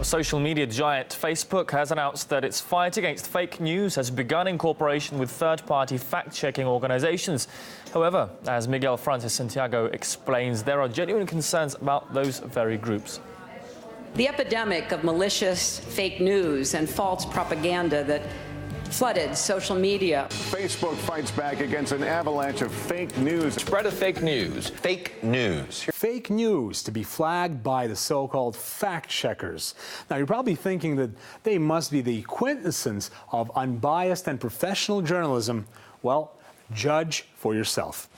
Social media giant Facebook has announced that its fight against fake news has begun in cooperation with third-party fact-checking organizations. However, as Miguel Francis Santiago explains, there are genuine concerns about those very groups. The epidemic of malicious fake news and false propaganda that flooded social media. Facebook fights back against an avalanche of fake news. Spread of fake news. Fake news. Fake news to be flagged by the so-called fact checkers. Now, you're probably thinking that they must be the quintessence of unbiased and professional journalism. Well, judge for yourself.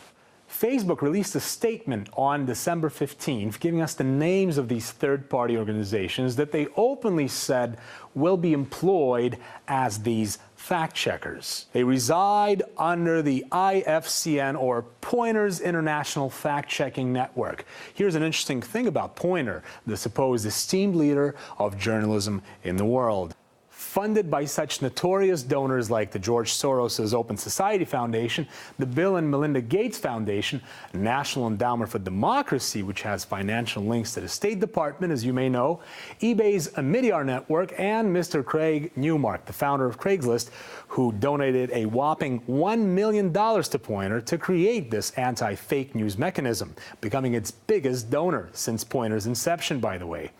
Facebook released a statement on December 15th giving us the names of these third-party organizations that they openly said will be employed as these fact-checkers. They reside under the IFCN, or Pointer's International Fact-Checking Network. Here's an interesting thing about Pointer, the supposed esteemed leader of journalism in the world. Funded by such notorious donors like the George Soros' Open Society Foundation, the Bill and Melinda Gates Foundation, National Endowment for Democracy, which has financial links to the State Department, as you may know, eBay's Omidyar network, and Mr. Craig Newmark, the founder of Craigslist, who donated a whopping $1 million to Pointer to create this anti-fake news mechanism, becoming its biggest donor since Pointer's inception, by the way.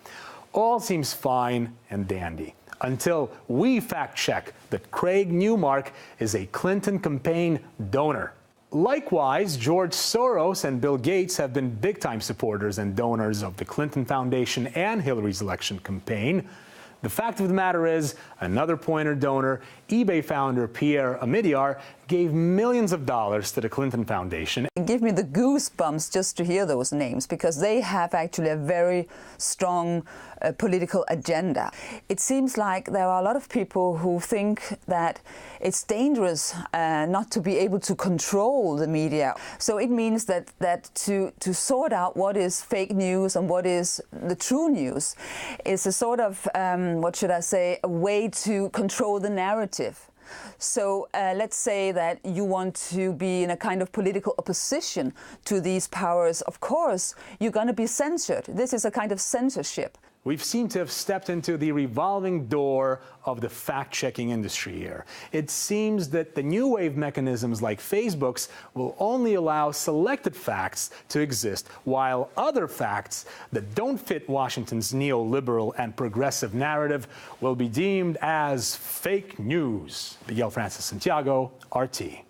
All seems fine and dandy, until we fact-check that Craig Newmark is a Clinton campaign donor. Likewise, George Soros and Bill Gates have been big-time supporters and donors of the Clinton Foundation and Hillary's election campaign. The fact of the matter is, another Pointer donor, eBay founder Pierre Omidyar, gave millions of dollars to the Clinton Foundation. It gives me the goosebumps just to hear those names, because they have actually a very strong political agenda. It seems like there are a lot of people who think that it's dangerous not to be able to control the media. So it means that to sort out what is fake news and what is the true news is a sort of, what should I say, a way to control the narrative. So let's say that you want to be in a kind of political opposition to these powers. Of course, you're going to be censored. This is a kind of censorship. We've seemed to have stepped into the revolving door of the fact-checking industry here. It seems that the new wave mechanisms like Facebook's will only allow selected facts to exist, while other facts that don't fit Washington's neoliberal and progressive narrative will be deemed as fake news. Miguel Francis Santiago, RT.